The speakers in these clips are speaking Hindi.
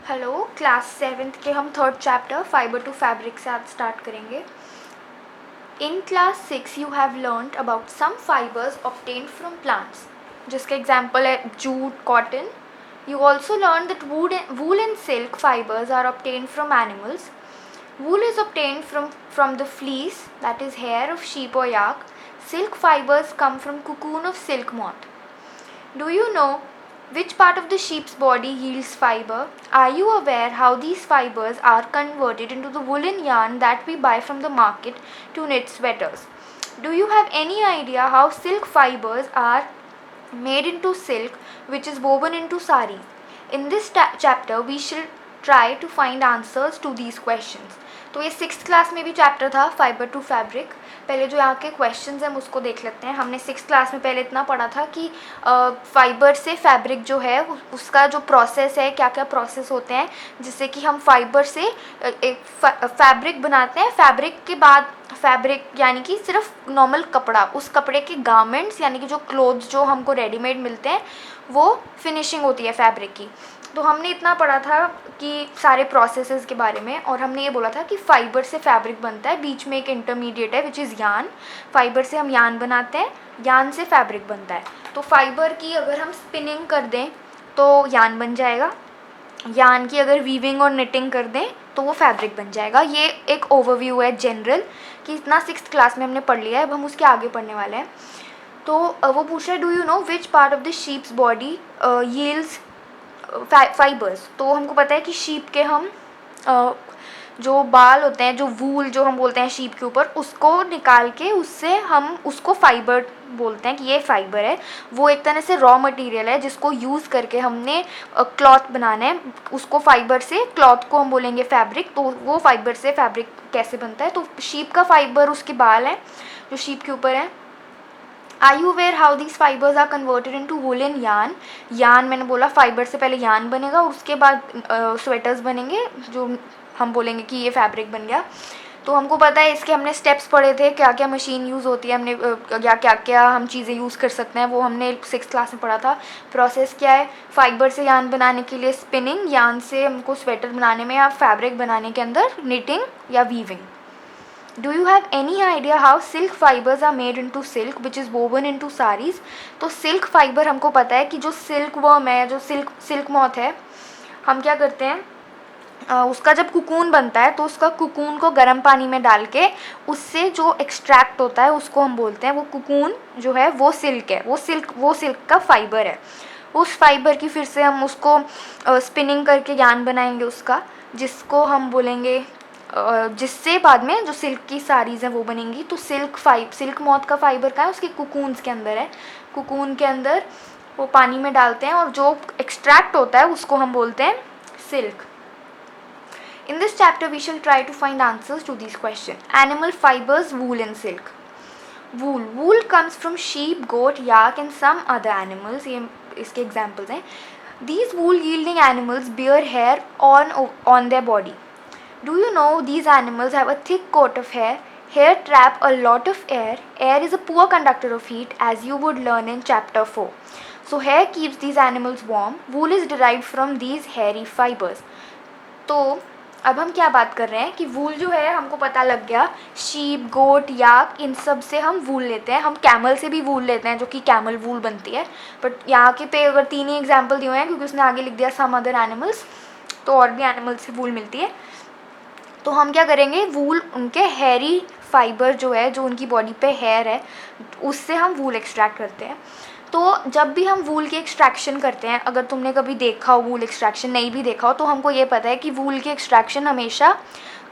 हेलो क्लास 7th के हम third chapter fibre to fabric से आज स्टार्ट करेंगे. In class 6 you have learned about some fibres obtained from plants, जिसके एग्जाम्पल है jute, cotton. You also learn that wool and silk fibres are obtained from animals. Wool is obtained from the fleece, that is hair of sheep or yak. Silk fibers come from cocoon of silk moth. Do you know which part of the sheep's body yields fiber? Are you aware how these fibers are converted into the woolen yarn that we buy from the market to knit sweaters? Do you have any idea how silk fibers are made into silk, which is woven into saris? In this chapter, we shall try to find answers to these questions. तो ये 6th क्लास में भी चैप्टर था फाइबर टू फैब्रिक. पहले जो यहाँ के क्वेश्चंस हैं उसको देख लेते हैं. हमने 6th क्लास में पहले इतना पढ़ा था कि फाइबर से फैब्रिक जो है उसका जो प्रोसेस है, क्या क्या प्रोसेस होते हैं जिससे कि हम फाइबर से एक फैब्रिक बनाते हैं. फैब्रिक के बाद फैब्रिक यानी कि सिर्फ नॉर्मल कपड़ा, उस कपड़े के गारमेंट्स यानी कि जो क्लोथ्स जो हमको रेडीमेड मिलते हैं वो फिनिशिंग होती है फैब्रिक की. तो हमने इतना पढ़ा था कि सारे प्रोसेसेस के बारे में, और हमने ये बोला था कि फ़ाइबर से फैब्रिक बनता है. बीच में एक इंटरमीडिएट है विच इज़ यान. फ़ाइबर से हम यान बनाते हैं, यान से फैब्रिक बनता है. तो फाइबर की अगर हम स्पिनिंग कर दें तो यान बन जाएगा. यान की अगर वीविंग और निटिंग कर दें तो वो फैब्रिक बन जाएगा. ये एक ओवरव्यू है जनरल कि इतना 6th क्लास में हमने पढ़ लिया है. अब हम उसके आगे पढ़ने वाले हैं. तो वो पूछ रहा है, do you know which part of the sheeps body yields fibres. तो हमको पता है कि शीप के हम जो बाल होते हैं, जो वूल जो हम बोलते हैं शीप के ऊपर, उसको निकाल के उससे हम उसको फाइबर बोलते हैं कि ये फाइबर है. वो एक तरह से रॉ मटेरियल है जिसको यूज़ करके हमने क्लॉथ बनाना है. उसको फाइबर से, क्लॉथ को हम बोलेंगे फैब्रिक. तो वो फाइबर से फैब्रिक कैसे बनता है? तो शीप का फाइबर उसके बाल हैं जो शीप के ऊपर हैं. Are you aware how these fibers are converted into woolen yarn? यान मैंने बोला फाइबर से पहले यान बनेगा और उसके बाद स्वेटर्स बनेंगे जो हम बोलेंगे कि ये फैब्रिक बन गया. तो हमको पता है, इसके हमने स्टेप्स पढ़े थे, क्या क्या मशीन यूज़ होती है, हमने या क्या क्या हम चीज़ें यूज़ कर सकते हैं, वो हमने 6th क्लास में पढ़ा था. प्रोसेस क्या है? फाइबर से यान बनाने के लिए स्पिनिंग, यान से हमको स्वेटर बनाने में या फैब्रिक बनाने के अंदर निटिंग या weaving. Do you have any idea how silk fibers are made into silk, which is woven into saris? तो सिल्क फाइबर हमको पता है कि जो सिल्क वर्म है, जो सिल्क मॉथ है, हम क्या करते हैं, उसका जब कुकून बनता है तो उसका कुकून को गर्म पानी में डाल के उससे जो एक्सट्रैक्ट होता है उसको हम बोलते हैं, वो कुकून जो है वो सिल्क है. वो सिल्क का फाइबर है. उस फाइबर की फिर से हम उसको स्पिनिंग करके यान बनाएंगे उसका, जिसको हम बोलेंगे, जिससे बाद में जो सिल्क की साड़ीज़ हैं वो बनेंगी. तो सिल्क मॉथ का फाइबर का है, उसके कुकून्स के अंदर है. कुकून के अंदर वो पानी में डालते हैं और जो एक्सट्रैक्ट होता है उसको हम बोलते हैं silk. In this chapter we shall try to find answers to this question. Animal fibres, wool and silk. Wool comes from sheep, goat, yak and some other animals. ये इसके एग्जाम्पल्स हैं. These wool yielding animals bear hair on their body. Do you know these animals have a thick coat of hair? Hair trap a lot of air. Air is a poor conductor of heat, as you would learn in chapter 4. So hair keeps these animals warm. Wool is derived from these hairy fibers. तो अब हम क्या बात कर रहे हैं कि वूल जो है हमको पता लग गया, शीप, गोट, याक, इन सब से हम वूल लेते हैं. हम कैमल से भी वूल लेते हैं जो कि कैमल वूल बनती है. बट यहाँ के पे अगर 3 ही एग्जाम्पल दिए हुए हैं क्योंकि उसने आगे लिख दिया सम अदर एनिमल्स, तो और भी एनिमल्स से वूल मिलती है. तो हम क्या करेंगे, वूल, उनके हेयरी फाइबर जो है, जो उनकी बॉडी पे हेयर है, उससे हम वूल एक्सट्रैक्ट करते हैं. तो जब भी हम वूल की एक्सट्रैक्शन करते हैं, अगर तुमने कभी देखा हो वूल एक्सट्रैक्शन, नहीं भी देखा हो, तो हमको ये पता है कि वूल की एक्सट्रैक्शन हमेशा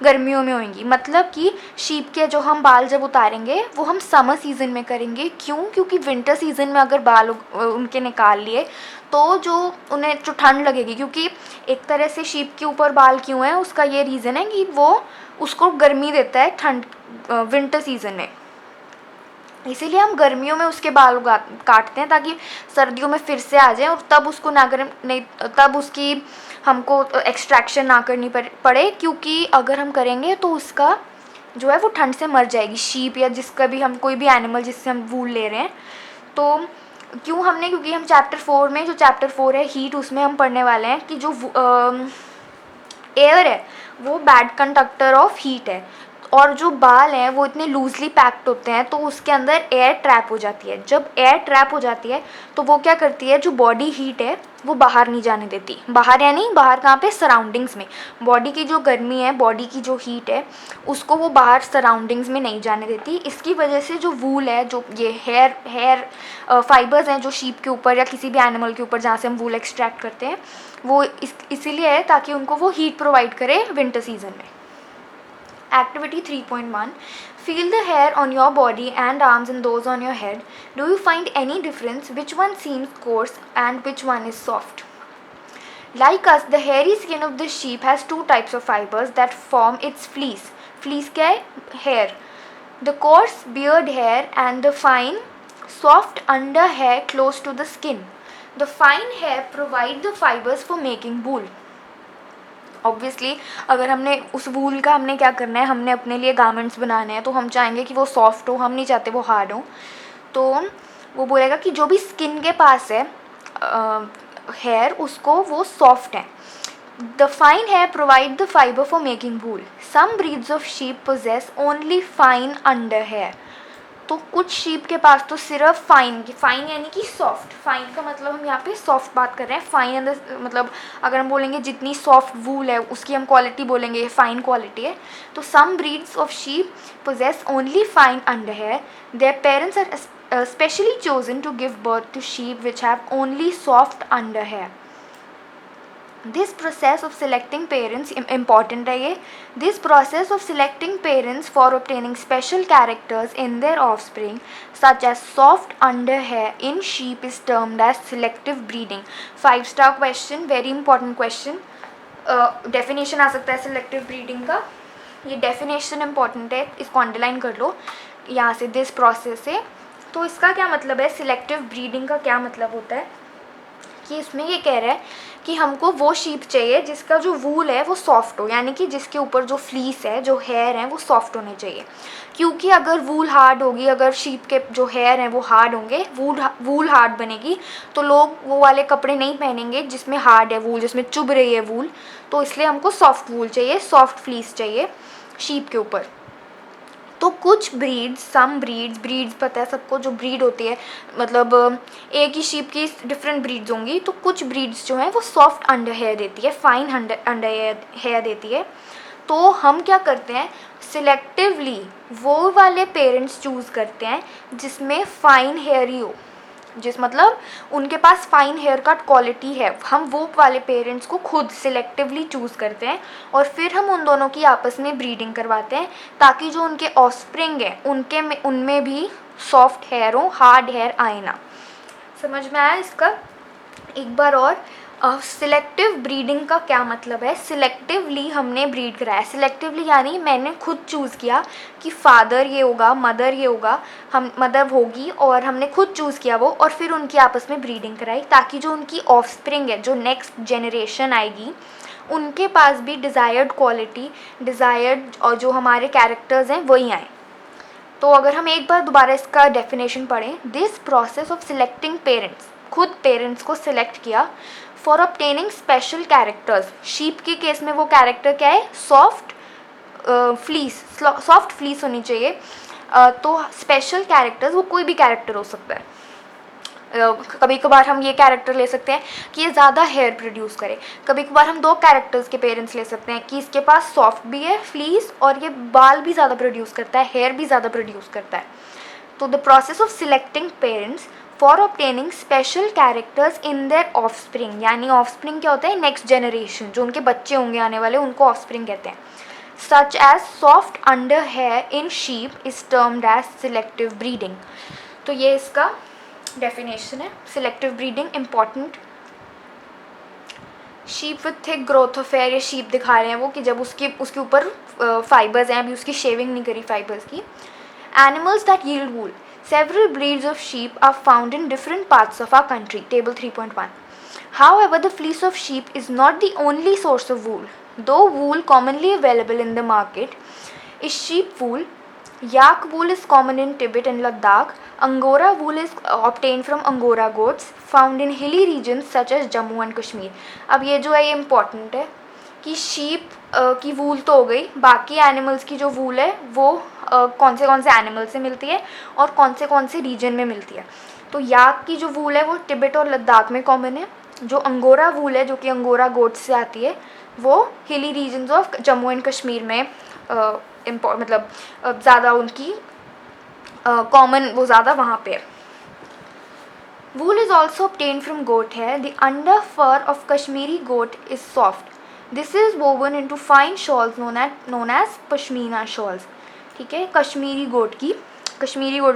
गर्मियों में होंगी. मतलब कि शीप के जो हम बाल जब उतारेंगे वो हम समर सीज़न में करेंगे. क्यों? क्योंकि विंटर सीज़न में अगर बाल उनके निकाल लिए तो जो उन्हें जो ठंड लगेगी, क्योंकि एक तरह से शीप के ऊपर बाल क्यों है, उसका ये रीज़न है कि वो उसको गर्मी देता है ठंड विंटर सीज़न में. इसीलिए हम गर्मियों में उसके बाल काटते हैं ताकि सर्दियों में फिर से आ जाए और तब उसको ना करें, नहीं तब उसकी हमको एक्सट्रैक्शन ना करनी पड़े. क्योंकि अगर हम करेंगे तो उसका जो है वो ठंड से मर जाएगी, शीप या जिसका भी, हम कोई भी एनिमल जिससे हम वूल ले रहे हैं. तो क्योंकि हम चैप्टर 4 में, जो चैप्टर 4 है हीट, उसमें हम पढ़ने वाले हैं कि जो एयर है वो बैड कंडक्टर ऑफ हीट है, और जो बाल हैं वो इतने लूजली पैक्ड होते हैं तो उसके अंदर एयर ट्रैप हो जाती है। जब एयर ट्रैप हो जाती है तो वो क्या करती है, जो बॉडी हीट है वो बाहर नहीं जाने देती। बाहर यानी बाहर कहाँ पे, सराउंडिंग्स में। बॉडी की जो गर्मी है, बॉडी की जो हीट है उसको वो बाहर सराउंडिंग्स में नहीं जाने देती। इसकी वजह से जो वूल है, जो ये हेयर फाइबर्स हैं जो शीप के ऊपर या किसी भी एनिमल के ऊपर जहाँ से हम वूल एक्सट्रैक्ट करते हैं, वो इसीलिए है ताकि उनको वो हीट प्रोवाइड करे विंटर सीजन में। Activity 3.1. Feel the hair on your body and arms and those on your head. Do you find any difference? Which one seems coarse and which one is soft? Like us, the hairy skin of the sheep has two types of fibers that form its fleece. Fleece क्या है? Hair. The coarse beard hair and the fine, soft under hair close to the skin. The fine hair provide the fibers for making wool. Obviously अगर हमने उस वूल का हमने क्या करना है, हमने अपने लिए गारमेंट्स बनाने हैं तो हम चाहेंगे कि वो सॉफ्ट हो, हम नहीं चाहते वो हार्ड हो। तो वो बोलेगा कि जो भी स्किन के पास है हेयर उसको वो सॉफ्ट है। The fine hair provide the fibre for making wool. Some breeds of sheep possess only fine under hair. तो कुछ शीप के पास तो सिर्फ फाइन यानी कि सॉफ्ट। फाइन का मतलब हम यहाँ पे सॉफ्ट बात कर रहे हैं। फाइन मतलब अगर हम बोलेंगे जितनी सॉफ्ट वूल है उसकी हम क्वालिटी बोलेंगे ये फाइन क्वालिटी है। तो some breeds of sheep possess only fine under hair. Their parents are specially chosen to give birth to sheep which have only soft under hair. This process of selecting parents, important है ये, this process of selecting parents for obtaining special characters in their offspring such as soft under hair in sheep is termed as selective breeding. 5-star question, very important question. Definition आ सकता है selective breeding का, ये definition important है, इसको underline कर लो यहाँ से, this process से। तो इसका क्या मतलब है, selective breeding का क्या मतलब होता है कि इसमें ये कह रहा है कि हमको वो शीप चाहिए जिसका जो वूल है वो सॉफ्ट हो, यानी कि जिसके ऊपर जो फ्लीस है, जो हेयर है वो सॉफ्ट होने चाहिए। क्योंकि अगर वूल हार्ड होगी, अगर शीप के जो हेयर हैं वो हार्ड होंगे, वूल हार्ड बनेगी तो लोग वो वाले कपड़े नहीं पहनेंगे जिसमें हार्ड है वूल, जिसमें चुभ रही है वूल। तो इसलिए हमको सॉफ्ट वूल चाहिए, सॉफ्ट फ्लीस चाहिए शीप के ऊपर। तो कुछ ब्रीड्स, सम ब्रीड्स पता है सबको, जो ब्रीड होती है मतलब एक ही शीप की डिफरेंट ब्रीड्स होंगी। तो कुछ ब्रीड्स जो हैं वो सॉफ्ट अंडर हेयर देती है, फाइन अंडर हेयर देती है। तो हम क्या करते हैं, सिलेक्टिवली वो वाले पेरेंट्स चूज़ करते हैं जिसमें फाइन हेयर ही हो, जिस मतलब उनके पास फाइन हेयर कट क्वालिटी है। हम वो वाले पेरेंट्स को खुद सिलेक्टिवली चूज़ करते हैं और फिर हम उन दोनों की आपस में ब्रीडिंग करवाते हैं ताकि जो उनके ऑफस्प्रिंग है उनमें भी सॉफ्ट हेयर हो, हार्ड हेयर आए ना। समझ में आया इसका? एक बार और, सिलेक्टिव ब्रीडिंग का क्या मतलब है। सिलेक्टिवली हमने ब्रीड कराया, सिलेक्टिवली यानी मैंने खुद चूज़ किया कि फादर ये होगा, मदर ये होगा, हम मदर होगी और हमने खुद चूज़ किया वो, और फिर उनकी आपस में ब्रीडिंग कराई ताकि जो उनकी ऑफस्प्रिंग है, जो नेक्स्ट जनरेशन आएगी, उनके पास भी डिज़ायर्ड क्वालिटी, डिज़ायर्ड और जो हमारे कैरेक्टर्स हैं वही आए। तो अगर हम एक बार दोबारा इसका डेफिनेशन पढ़ें, this process of selecting parents, खुद पेरेंट्स को सिलेक्ट किया for obtaining special characters. Sheep के केस में वो कैरेक्टर क्या है, सॉफ्ट फ्लीस होनी चाहिए। तो स्पेशल कैरेक्टर्स वो कोई भी कैरेक्टर हो सकता है। कभी कभार हम ये कैरेक्टर ले सकते हैं कि ये ज़्यादा हेयर प्रोड्यूस करे, कभी कभार हम 2 कैरेक्टर्स के पेरेंट्स ले सकते हैं कि इसके पास सॉफ्ट भी है फ्लीस और ये बाल भी ज़्यादा प्रोड्यूस करता है, हेयर भी ज़्यादा प्रोड्यूस करता है। तो the process of selecting parents for obtaining special characters in their offspring, यानी ऑफस्प्रिंग क्या होता है, नेक्स्ट जनरेशन, जो उनके बच्चे होंगे आने वाले, उनको ऑफस्प्रिंग कहते हैं। Such as soft under hair in sheep is termed as selective breeding. तो ये इसका डेफिनेशन है, selective breeding important. Sheep with thick growth of hair, ये शीप दिखा रहे हैं वो कि जब उसके ऊपर फाइबर्स हैं, अभी उसकी शेविंग नहीं करी फाइबर्स की। Animals that yield wool, several breeds of sheep are found in different parts of our country. Table 3.1. However, the fleece of sheep is not the only source of wool. Though wool commonly available in the market is sheep wool, yak wool is common in Tibet and Ladakh. Angora wool is obtained from Angora goats found in hilly regions such as Jammu and Kashmir. अब ये जो है ये important है कि शीप की वूल तो हो गई, बाकी एनिमल्स की जो वूल है वो कौन से एनिमल से मिलती है और कौन से रीजन में मिलती है। तो याक की जो वूल है वो तिब्बत और लद्दाख में कॉमन है। जो अंगोरा वूल है जो कि अंगोरा गोट से आती है वो hilly regions of Jammu and Kashmir में मतलब ज़्यादा उनकी कॉमन वो ज़्यादा वहाँ पे है। Wool is also obtained from goat hair. The under fur of Kashmiri goat is soft. This is woven into fine shawls known as pashmina shawls. ठीक है, कश्मीरी गोट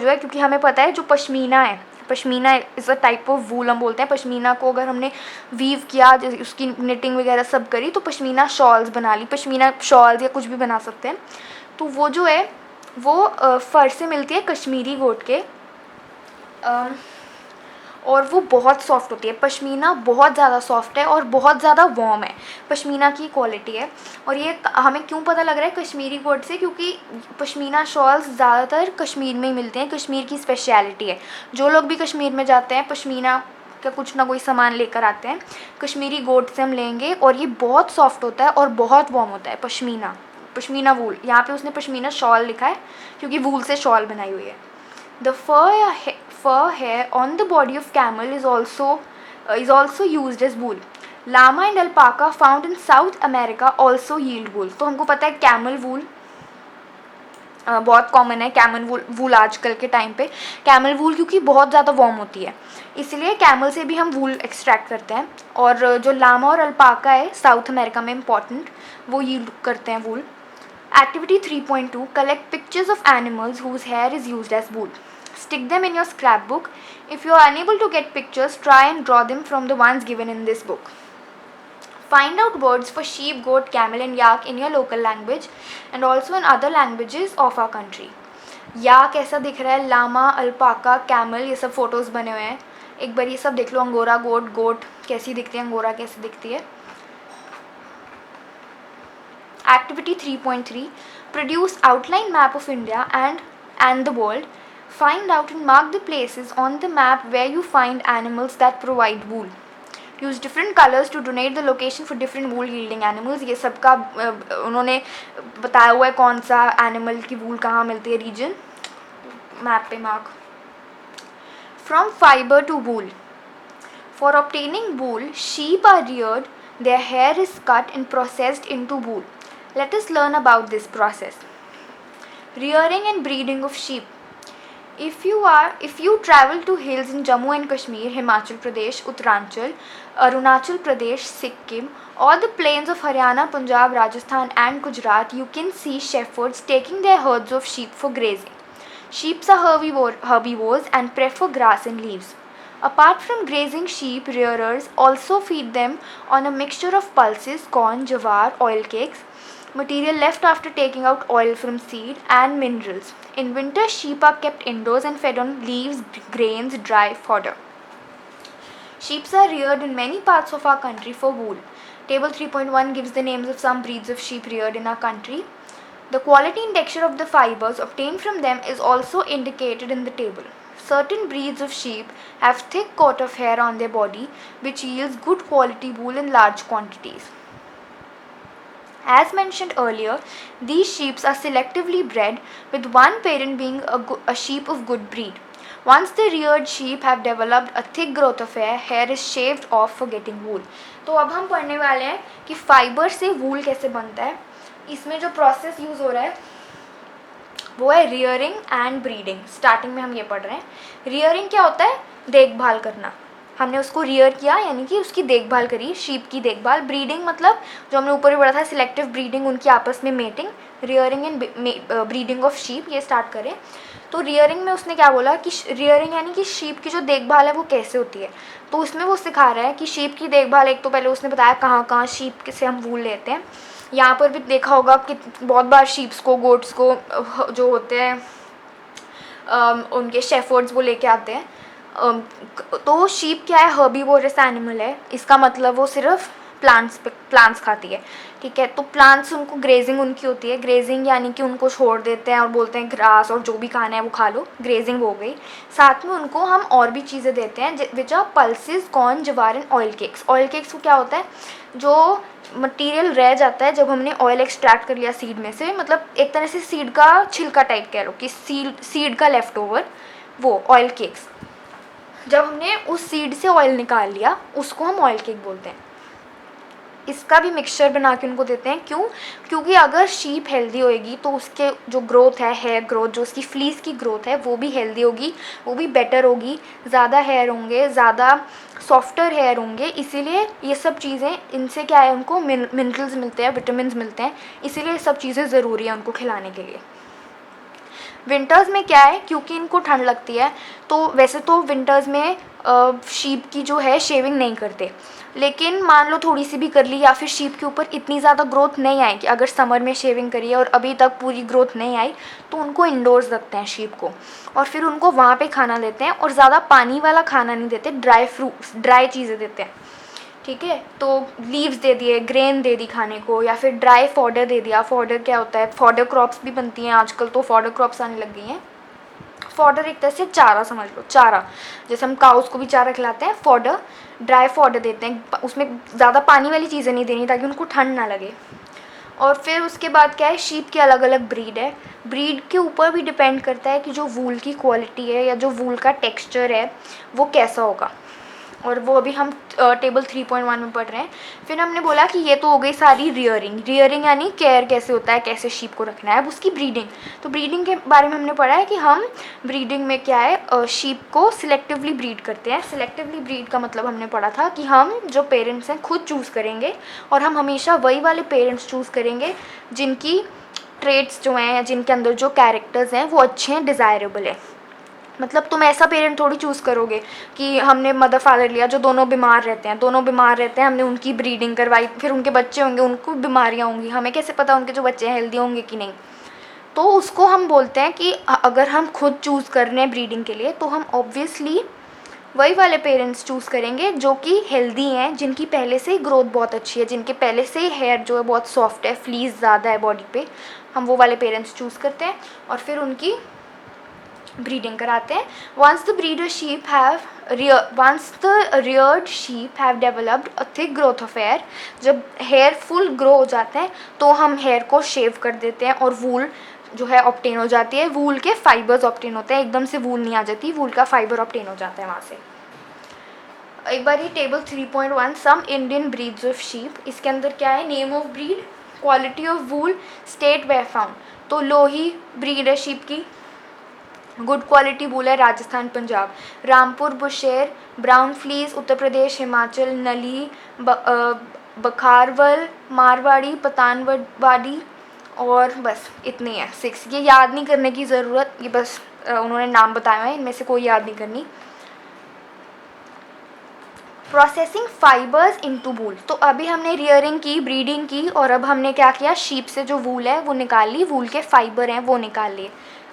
जो है, क्योंकि हमें पता है जो पश्मीना है, pashmina is a type of wool हम बोलते हैं। पश्मीना को अगर हमने वीव किया, उसकी निटिंग वगैरह सब करी तो पश्मीना शॉल्स बना ली, पश्मीना शॉल्स या कुछ भी बना सकते हैं। तो वो जो है वो फ़र से मिलती है कश्मीरी गोट के, और वो बहुत सॉफ्ट होती है। पश्मीना बहुत ज़्यादा सॉफ्ट है और बहुत ज़्यादा वार्म है, पश्मीना की क्वालिटी है। और ये हमें क्यों पता लग रहा है कश्मीरी गोट से, क्योंकि पश्मीना शॉल्स ज़्यादातर कश्मीर में ही मिलते हैं, कश्मीर की स्पेशलिटी है। जो लोग भी कश्मीर में जाते हैं पश्मीना का कुछ ना कोई सामान लेकर आते हैं, कश्मीरी गोट से हम लेंगे। और ये बहुत सॉफ्ट होता है और बहुत वार्म होता है पश्मीना वूल। यहाँ पे उसने पश्मीना शॉल लिखा है क्योंकि वूल से शॉल बनाई हुई है। The fur hair on the body of camel is also used as wool. Llama and alpaca found in South America also yield wool. तो हमको पता है कैमल वूल बहुत कॉमन है। कैमल वूल आजकल के टाइम पे कैमल वूल क्योंकि बहुत ज़्यादा वार्म होती है, इसलिए कैमल से भी हम वूल एक्सट्रैक्ट करते हैं। और जो लामा और अल्पाका है साउथ अमेरिका में इम्पॉर्टेंट, वो यील्ड करते हैं वूल। Activity 3.2 Collect pictures of animals whose hair is used as wool. Stick them in your scrapbook. If you are unable to get pictures, try and draw them from the ones given in this book. Find out words for sheep, goat, camel and yak in your local language and also in other languages of our country. याक कैसा दिख रहा है, लामा, अल्पाका, कैमल, ये सब फोटोज बने हुए हैं। एक बार ये सब देख लो। अंगोरा गोट कैसी दिखती है, अंगोरा कैसी दिखती है। Activity 3.3 Produce outline map of India and the world. Find out and mark the places on the map where you find animals that provide wool. Use different colors to donate the location for different wool yielding animals. ये सबका उन्होंने बताया हुआ है कौन सा एनिमल की वूल कहाँ मिलती है, रीजन मैप पे mark. From fiber to wool. For obtaining wool, sheep are reared, their hair is cut and processed into wool. Let us learn about this process. Rearing and breeding of sheep. If you travel to hills in Jammu and Kashmir, Himachal Pradesh, Uttaranchal, Arunachal Pradesh, Sikkim, or the plains of Haryana, Punjab, Rajasthan and Gujarat, you can see shepherds taking their herds of sheep for grazing. Sheep are herbivores and prefer grass and leaves. Apart from grazing, sheep rearers also feed them on a mixture of pulses, corn, jawar, oil cakes, material left after taking out oil from seed, and minerals. In winter, sheep are kept indoors and fed on leaves, grains, dry fodder. Sheep are reared in many parts of our country for wool. Table 3.1 gives the names of some breeds of sheep reared in our country. The quality and texture of the fibers obtained from them is also indicated in the table. Certain breeds of sheep have thick coat of hair on their body which yields good quality wool in large quantities. As mentioned earlier, these sheep are selectively bred, with one parent being a sheep of good breed. Once the reared sheep have developed a thick growth of hair, hair is shaved off for getting wool. तो अब हम पढ़ने वाले हैं कि फाइबर से वूल कैसे बनता है। इसमें जो प्रोसेस यूज़ हो रहा है वो है रियरिंग एंड ब्रीडिंग। स्टार्टिंग में हम ये पढ़ रहे हैं। रियरिंग क्या होता है, देखभाल करना। हमने उसको रियर किया यानी कि उसकी देखभाल करी, शीप की देखभाल। ब्रीडिंग मतलब जो हमने ऊपर भी पढ़ा था, सिलेक्टिव ब्रीडिंग, उनकी आपस में mating. Rearing and breeding of sheep, ये स्टार्ट करें। तो रियरिंग में उसने क्या बोला कि रियरिंग यानी कि शीप की जो देखभाल है वो कैसे होती है। तो उसमें वो सिखा रहा है कि शीप की देखभाल, एक तो पहले उसने बताया कहाँ कहाँ शीप से हम वूल लेते हैं। यहाँ पर भी देखा होगा कि बहुत बार शीप्स को, गोट्स को जो होते हैं उनके शेफर्ड्स वो लेके आते हैं। तो शीप क्या है, हर्बीवोरस एनिमल है। इसका मतलब वो सिर्फ प्लांट्स खाती है, ठीक है। तो प्लांट्स उनको ग्रेजिंग उनकी होती है, ग्रेजिंग यानी कि उनको छोड़ देते हैं और बोलते हैं ग्रास और जो भी खाना है वो खा लो, ग्रेजिंग हो गई। साथ में उनको हम और भी चीज़ें देते हैं which are pulses, corn, jowar and oil cakes. Oil cakes को क्या होता है, जो मटेरियल रह जाता है जब हमने ऑयल एक्सट्रैक्ट कर लिया सीड में से, मतलब एक तरह से सीड का छिलका टाइप कह लो कि सीड का लेफ्ट ओवर, वो ऑयल केक्स। जब हमने उस सीड से ऑयल निकाल लिया उसको हम ऑयल केक बोलते हैं। इसका भी मिक्सचर बना के उनको देते हैं। क्यों? क्योंकि अगर शीप हेल्दी होएगी तो उसके जो ग्रोथ है, हेयर ग्रोथ, जो उसकी फ्लीस की ग्रोथ है वो भी हेल्दी होगी, वो भी बेटर होगी, ज़्यादा हेयर होंगे, ज़्यादा सॉफ्टर हेयर होंगे। इसीलिए ये सब चीज़ें, इनसे क्या है, उनको मिनरल्स मिलते हैं, विटामिन मिलते हैं, इसीलिए ये सब चीज़ें ज़रूरी है उनको खिलाने के लिए। विंटर्स में क्या है, क्योंकि इनको ठंड लगती है तो वैसे तो विंटर्स में शीप की जो है शेविंग नहीं करते, लेकिन मान लो थोड़ी सी भी कर ली या फिर शीप के ऊपर इतनी ज़्यादा ग्रोथ नहीं आएगी, अगर समर में शेविंग करी है और अभी तक पूरी ग्रोथ नहीं आई तो उनको इंडोर्स रखते हैं शीप को, और फिर उनको वहाँ पे खाना देते हैं और ज़्यादा पानी वाला खाना नहीं देते, ड्राई फ्रूट्स, ड्राई चीज़ें देते हैं, ठीक है। तो लीव्स दे दिए, ग्रेन दे दी खाने को, या फिर ड्राई फॉडर दे दिया। फॉडर क्या होता है, फॉडर क्रॉप्स भी बनती हैं आजकल, तो फॉडर क्रॉप्स आने लग गई हैं। फॉडर एक तरह से चारा समझ लो, चारा, जैसे हम काउस को भी चारा खिलाते हैं, फॉडर, ड्राई फॉडर देते हैं। उसमें ज़्यादा पानी वाली चीज़ें नहीं देनी ताकि उनको ठंड ना लगे। और फिर उसके बाद क्या है, शीप की अलग अलग ब्रीड है। ब्रीड के ऊपर भी डिपेंड करता है कि जो वूल की क्वालिटी है या जो वूल का टेक्सचर है वो कैसा होगा, और वो अभी हम टेबल 3.1 में पढ़ रहे हैं। फिर हमने बोला कि ये तो हो गई सारी रियरिंग यानी केयर कैसे होता है, कैसे शीप को रखना है। अब उसकी ब्रीडिंग, तो ब्रीडिंग के बारे में हमने पढ़ा है कि हम ब्रीडिंग में क्या है, शीप को सिलेक्टिवली ब्रीड करते हैं। सिलेक्टिवली ब्रीड का मतलब हमने पढ़ा था कि हम जो पेरेंट्स हैं खुद चूज़ करेंगे, और हम हमेशा वही वाले पेरेंट्स चूज़ करेंगे जिनकी ट्रेट्स जो हैं या जिनके अंदर जो कैरेक्टर्स हैं वो अच्छे हैं, डिज़ायरेबल है। मतलब तुम ऐसा पेरेंट थोड़ी चूज़ करोगे कि हमने मदर फादर लिया जो दोनों बीमार रहते हैं, हमने उनकी ब्रीडिंग करवाई, फिर उनके बच्चे होंगे, उनको बीमारियाँ होंगी, हमें कैसे पता उनके जो बच्चे हैं हेल्दी होंगे कि नहीं। तो उसको हम बोलते हैं कि अगर हम खुद चूज़ कर रहे हैं ब्रीडिंग के लिए तो हम ऑब्वियसली वही वाले पेरेंट्स चूज़ करेंगे जो कि हेल्दी हैं, जिनकी पहले से ही ग्रोथ बहुत अच्छी है, जिनके पहले से ही हेयर जो है बहुत सॉफ्ट है, फ्लीस ज़्यादा है बॉडी पे, हम वो वाले पेरेंट्स चूज़ करते हैं और फिर उनकी ब्रीडिंग कराते हैं। once the reared sheep have developed a thick growth of hair, जब हेयर फुल ग्रो हो जाते हैं तो हम हेयर को शेव कर देते हैं और वूल जो है ऑब्टेन हो जाती है। वूल के फाइबर्स ऑब्टेन होते हैं, एकदम से वूल नहीं आ जाती, वूल का फाइबर ऑब्टेन हो जाता है वहाँ से। एक बार ही table 3.1 some Indian breeds of sheep, इसके अंदर क्या है, name of breed, quality of wool, state where found. तो लोही ब्रीड है शीप की, गुड क्वालिटी वूल है राजस्थान पंजाब। Rampur Bushahr, brown fleece Uttar Pradesh Himachal. नली बखारवल मारवाड़ी पतानवाड़ी, और बस इतनी है 6। ये याद नहीं करने की ज़रूरत, ये बस उन्होंने नाम बताया है, इनमें से कोई याद नहीं करनी। प्रोसेसिंग फाइबर्स इनटू वूल, तो अभी हमने रियरिंग की, ब्रीडिंग की, और अब हमने क्या किया, शीप से जो वूल है वो निकाल ली, वूल के फाइबर हैं वो निकाल लिए।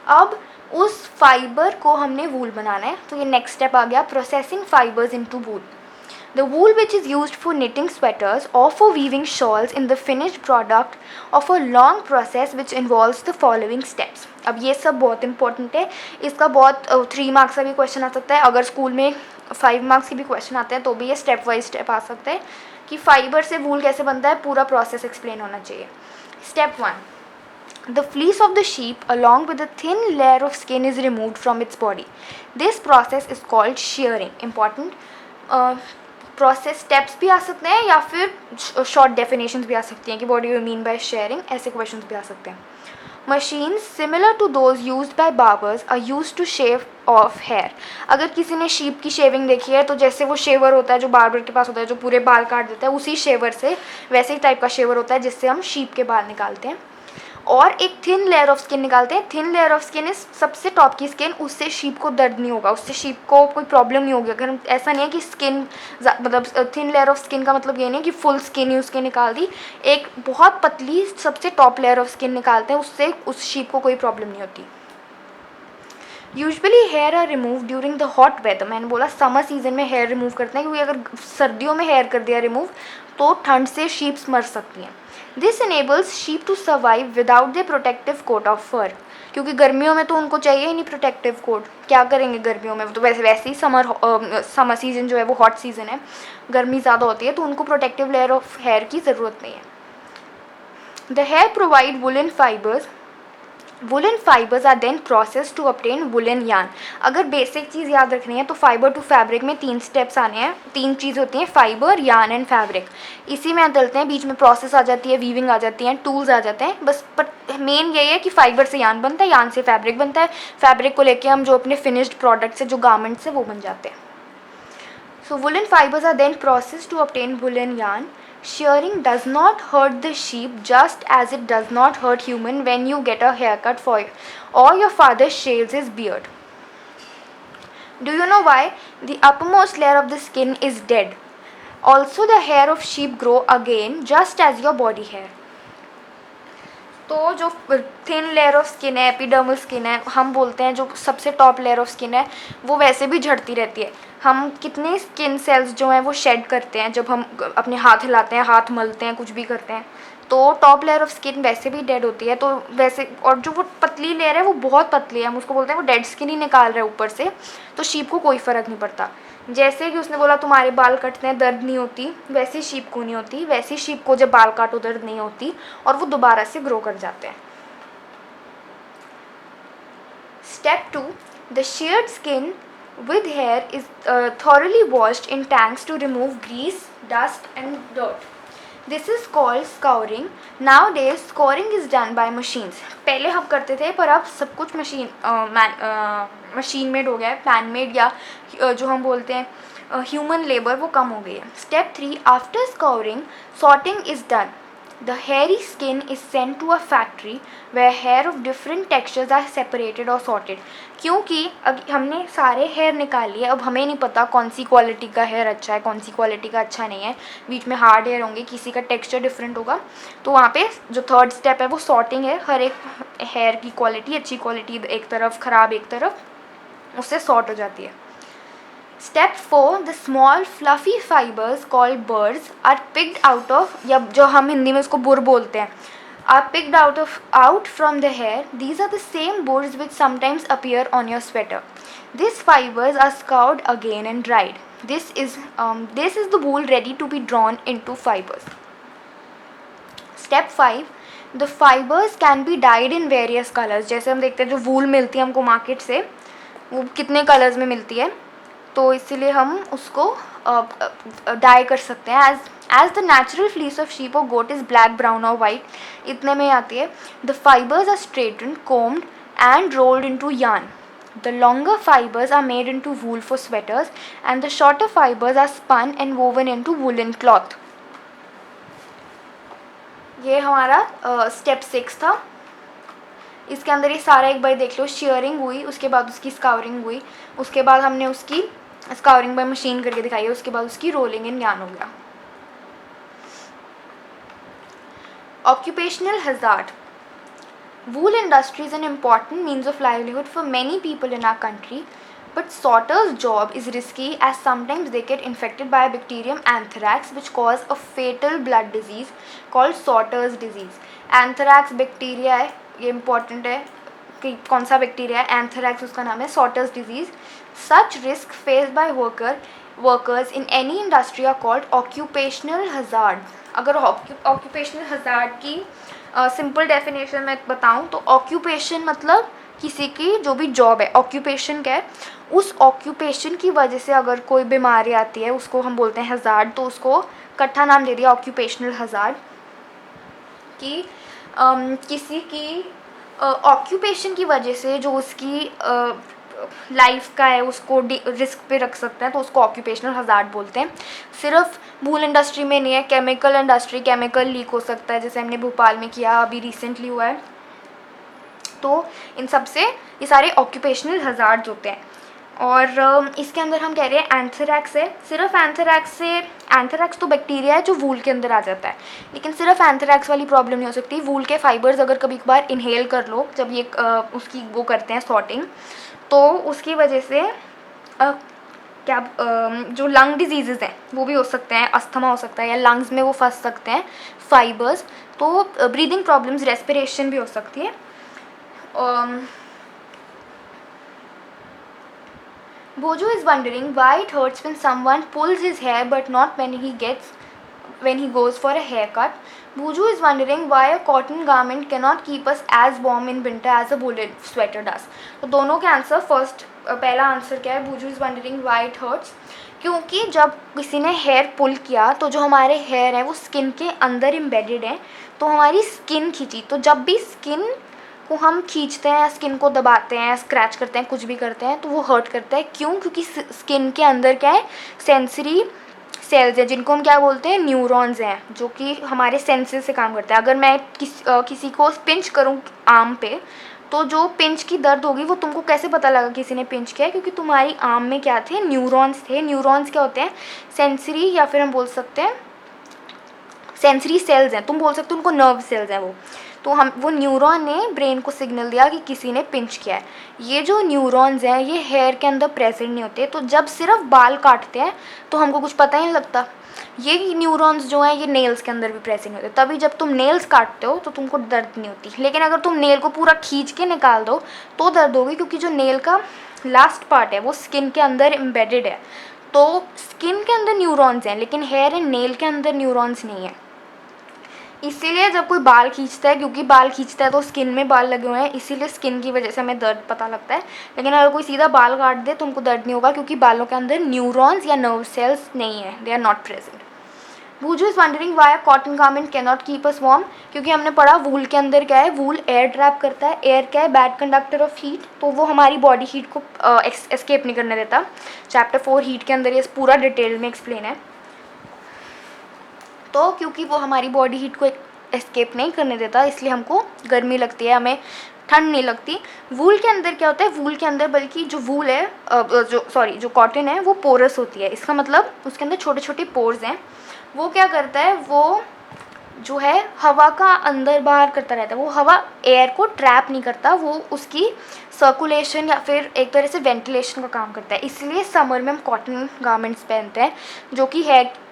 अब उस फाइबर को हमने वूल बनाना है, तो ये नेक्स्ट स्टेप आ गया, processing fibres into wool. The wool which is used for knitting sweaters or for weaving shawls in the finished product of a long process which involves the following steps। अब ये सब बहुत इंपॉर्टेंट है, इसका बहुत 3 मार्क्स का भी क्वेश्चन आ सकता है, अगर स्कूल में 5 मार्क्स के भी क्वेश्चन आते हैं तो भी ये स्टेप वाइज स्टेप आ सकते हैं कि फाइबर से वूल कैसे बनता है, पूरा प्रोसेस एक्सप्लेन होना चाहिए। Step 1, the fleece of the sheep along with a thin layer of skin is removed from its body. This process is called shearing। important process steps भी आ सकते हैं या फिर शॉर्ट डेफिनेशंस भी आ सकती हैं कि what do you mean by shearing, ऐसे क्वेश्चंस भी आ सकते हैं। Machines similar to those used by barbers are used to shave off hair. अगर किसी ने शीप की शेविंग देखी है तो जैसे वो शेवर होता है जो बार्बर के पास होता है जो पूरे बाल काट देता है, उसी शेवर से वैसे ही टाइप का शेवर होता है जिससे हम शीप के बाल निकालते हैं, और एक थिन लेयर ऑफ स्किन निकालते हैं। Thin layer of skin is सबसे टॉप की स्किन, उससे शीप को दर्द नहीं होगा, उससे शीप को कोई प्रॉब्लम नहीं होगी। अगर ऐसा नहीं है कि स्किन मतलब थिन लेयर ऑफ स्किन का मतलब ये नहीं कि फुल स्किन ही उसके निकाल दी, एक बहुत पतली सबसे टॉप लेयर ऑफ स्किन निकालते हैं, उससे उस शीप को कोई प्रॉब्लम नहीं होती। Usually hair are remove during the hot weather, मैंने बोला समर सीजन में हेयर रिमूव करते हैं क्योंकि अगर सर्दियों में हेयर कर दिया रिमूव तो ठंड से शीप्स मर सकती हैं। This enables sheep to survive without the protective coat of fur, क्योंकि गर्मियों में तो उनको चाहिए ही नहीं प्रोटेक्टिव कोट, क्या करेंगे गर्मियों में, तो वैसे ही समर सीज़न जो है वो हॉट सीज़न है, गर्मी ज़्यादा होती है, तो उनको प्रोटेक्टिव लेयर ऑफ हेयर की ज़रूरत नहीं है। The hair provide woollen fibres, woollen fibres are then process to obtain woollen yarn. अगर बेसिक चीज़ याद रखनी है तो फाइबर टू फैब्रिक में 3 स्टेप्स आने हैं, 3 चीज़ होती हैं, फाइबर, यार्न एंड फैब्रिक। इसी में चलते हैं, बीच में प्रोसेस आ जाती है, वीविंग आ जाती है, टूल्स आ जाते हैं, बस पर मेन यही है कि फाइबर से यार्न बनता है, यार्न से फैब्रिक बनता है, फैब्रिक को लेके हम जो अपने फिनिश्ड प्रोडक्ट्स है, जो गारमेंट्स है, वो बन जाते हैं। So woolen fibers are then processed to obtain woolen yarn. Shearing does not hurt the sheep just as it does not hurt human when you get a haircut for or your father shaves his beard. Do you know why? The uppermost layer of the skin is dead. Also the hair of sheep grow again just as your body hair. तो जो थिन लेयर ऑफ स्किन है, एपिडर्मल स्किन है, हम बोलते हैं जो सबसे टॉप लेयर ऑफ स्किन है, वो वैसे भी झड़ती रहती है। हम कितने स्किन सेल्स जो हैं वो शेड करते हैं जब हम अपने हाथ हिलाते हैं, हाथ मलते हैं, कुछ भी करते हैं, तो टॉप लेयर ऑफ स्किन वैसे भी डेड होती है। तो वैसे, और जो वो पतली लेयर है वो बहुत पतली है, हम उसको बोलते हैं वो डेड स्किन ही निकाल रहे हैं ऊपर से, तो शीप को कोई फ़र्क नहीं पड़ता। जैसे कि उसने बोला तुम्हारे बाल कटते हैं दर्द नहीं होती, वैसे शीप को नहीं होती, वैसे शीप को जब बाल काटो दर्द नहीं होती और वो दोबारा से ग्रो कर जाते हैं। Step 2, the shared skin with hair is thoroughly washed in tanks to remove grease, dust and dirt. This is called scouring. Nowadays scouring is done by machines. पहले हम करते थे, पर अब सब कुछ मशीन मेड हो गया है, मैन मेड, या जो हम बोलते हैं ह्यूमन लेबर, वो कम हो गई है। Step 3, after scouring sorting is done. The hairy skin is sent to a factory where hair of different textures are separated or sorted. क्योंकि अब हमने सारे हेयर निकाल लिए, अब हमें नहीं पता कौन सी क्वालिटी का हेयर अच्छा है, कौन सी क्वालिटी का अच्छा नहीं है, बीच में हार्ड हेयर होंगे, किसी का टेक्सचर डिफरेंट होगा, तो वहाँ पे जो थर्ड स्टेप है वो सॉर्टिंग है। हर एक हेयर की क्वालिटी, अच्छी क्वालिटी एक तरफ, ख़राब एक तरफ, उससे सॉर्ट हो जाती है। Step 4, the small fluffy fibers called burrs are picked out of, या जो हम हिंदी में उसको बुर बोलते हैं, are picked out from the hair. These are the same burrs which sometimes appear on your sweater. These fibers are scoured again and dried. This is the wool ready to be drawn into fibers. Step 5, the fibers can be dyed in various colors. जैसे हम देखते हैं जो वूल मिलती है हमको मार्केट से, वो कितने कलर्स में मिलती है, तो इसीलिए हम उसको डाई कर सकते हैं। As the natural fleece of sheep और गोट इज़ ब्लैक, ब्राउन और वाइट, इतने में आती है। The fibres are straightened, combed and rolled into yarn. The longer fibres are made into wool for sweaters and the shorter fibres are spun and woven into woollen cloth. ये हमारा स्टेप 6 था। इसके अंदर ये सारा एक बार देख लो, शेयरिंग हुई, उसके बाद उसकी स्काउरिंग हुई, उसके बाद हमने उसकी स्काउरिंग बाय मशीन करके दिखाई है, उसके बाद उसकी रोलिंग इन यार्न हो गया। Occupational hazard. Wool industry is an important means of livelihood for many people in our country, but sorters' job is risky as sometimes they get infected by a bacterium anthrax which cause a fatal blood disease called sorters' disease. Anthrax bacteria है, ये important है कि कौन सा बैक्टीरिया है, एंथ्रैक्स उसका नाम है, sorters' disease. Such risk faced by workers in any industry are called occupational hazard. अगर occupational hazard की सिंपल डेफिनेशन मैं बताऊँ तो ऑक्यूपेशन मतलब किसी की जो भी जॉब है, ऑक्यूपेशन क्या है, उस ऑक्यूपेशन की वजह से अगर कोई बीमारी आती है उसको हम बोलते हैं हज़ार्ड, तो उसको इकट्ठा नाम दे दिया ऑक्यूपेशनल हज़ार्ड। कि किसी की ऑक्यूपेशन की वजह से जो उसकी लाइफ का है उसको रिस्क पे रख सकते हैं, तो उसको ऑक्यूपेशनल हज़ार्ड बोलते हैं। सिर्फ वूल इंडस्ट्री में नहीं है, केमिकल इंडस्ट्री, केमिकल लीक हो सकता है, जैसे हमने भोपाल में किया, अभी रिसेंटली हुआ है, तो इन सब से ये सारे ऑक्यूपेशनल हज़ार्ड्स होते हैं। और इसके अंदर हम कह रहे हैं एंथ्रैक्स है, सिर्फ एंथ्रैक्स से, एंथ्रैक्स तो बैक्टीरिया है जो वूल के अंदर आ जाता है, लेकिन सिर्फ एंथ्रैक्स वाली प्रॉब्लम नहीं हो सकती। वूल के फाइबर्स अगर कभी कभार इनहेल कर लो, जब ये उसकी वो करते हैं सॉर्टिंग, तो उसकी वजह से क्या जो लंग डिजीज़ हैं वो भी हो सकते हैं, अस्थमा हो सकता है या लंग्स में वो फंस सकते हैं फाइबर्स, तो ब्रीदिंग प्रॉब्लम्स, रेस्पिरेशन भी हो सकती है। Bojo is wondering why it hurts when someone pulls his hair but not when he goes for a haircut. Bojo is wondering why a cotton garment cannot keep us as warm in winter as a woolen sweater does. तो दोनों के आंसर, पहला आंसर क्या है, Bojo is wondering why it hurts, क्योंकि जब किसी ने हेयर पुल किया तो जो हमारे हेयर है वो स्किन के अंदर एम्बेडेड है, तो हमारी स्किन खींची, तो जब भी स्किन को हम खींचते हैं, स्किन को दबाते हैं, स्क्रैच करते हैं, कुछ भी करते हैं, तो वो हर्ट करता है। क्यों? क्योंकि स्किन के अंदर क्या है, सेंसरी सेल्स हैं जिनको हम क्या बोलते हैं, न्यूरॉन्स हैं, जो कि हमारे सेंसेस से काम करते हैं। अगर मैं किसी को पिंच करूँ आर्म पे, तो जो पिंच की दर्द होगी वो तुमको कैसे पता लगा किसी ने पिंच किया है? क्योंकि तुम्हारी आर्म में क्या थे, न्यूरॉन्स थे। न्यूरॉन्स क्या होते हैं, सेंसरी, या फिर हम बोल सकते हैं सेंसरी सेल्स हैं, तुम बोल सकते हो उनको नर्व सेल्स हैं तो वो न्यूरॉन ने ब्रेन को सिग्नल दिया कि किसी ने पिंच किया है। ये जो न्यूरॉन्स हैं ये हेयर के अंदर प्रेजेंट नहीं होते, तो जब सिर्फ बाल काटते हैं तो हमको कुछ पता ही नहीं लगता। ये न्यूरॉन्स जो हैं ये नेल्स के अंदर भी प्रेजेंट होते हैं, तभी जब तुम नेल्स काटते हो तो तुमको दर्द नहीं होती। लेकिन अगर तुम नेल को पूरा खींच के निकाल दो तो दर्द होगी, क्योंकि जो नेल का लास्ट पार्ट है वो स्किन के अंदर एम्बेडेड है। तो स्किन के अंदर न्यूरॉन्स हैं लेकिन हेयर एंड नेल के अंदर न्यूरॉन्स नहीं है। इसीलिए जब कोई बाल खींचता है, क्योंकि बाल खींचता है तो स्किन में बाल लगे हुए हैं, इसीलिए स्किन की वजह से हमें दर्द पता लगता है। लेकिन अगर कोई सीधा बाल काट दे तो उनको दर्द नहीं होगा, क्योंकि बालों के अंदर न्यूरॉन्स या नर्व सेल्स नहीं है, they are not present. Boojho is wondering why a cotton garment can not keep us warm, क्योंकि हमने पढ़ा वूल के अंदर क्या है, वूल एयर ट्रैप करता है। एयर क्या है, बैड कंडक्टर ऑफ हीट, तो वो हमारी बॉडी हीट को एस्केप नहीं करने देता। चैप्टर 4 हीट के अंदर ये पूरा डिटेल में एक्सप्लेन है। तो क्योंकि वो हमारी बॉडी हीट को एस्केप नहीं करने देता, इसलिए हमको गर्मी लगती है, हमें ठंड नहीं लगती। वूल के अंदर क्या होता है, वूल के अंदर बल्कि जो वूल है जो कॉटन है वो पोरस होती है। इसका मतलब उसके अंदर छोटे छोटे पोर्स हैं। वो क्या करता है, वो जो है हवा का अंदर बाहर करता रहता है, वो हवा एयर को ट्रैप नहीं करता, वो उसकी सर्कुलेशन या फिर एक तरह से वेंटिलेशन का काम करता है। इसलिए समर में हम कॉटन गारमेंट्स पहनते हैं जो कि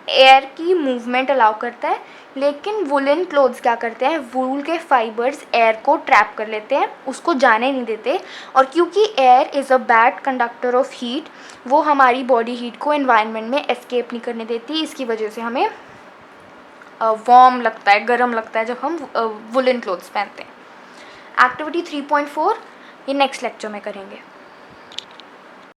एयर की मूवमेंट अलाउ करता है। लेकिन वुलन क्लोथ्स क्या करते हैं, वूल के फाइबर्स एयर को ट्रैप कर लेते हैं, उसको जाने नहीं देते। और क्योंकि air is a bad conductor of heat, वो हमारी बॉडी हीट को एनवायरनमेंट में एस्केप नहीं करने देती। इसकी वजह से हमें वार्म लगता है, गर्म लगता है जब हम वुलन क्लोथ्स पहनते हैं। एक्टिविटी 3.4 ये नेक्स्ट लेक्चर में करेंगे।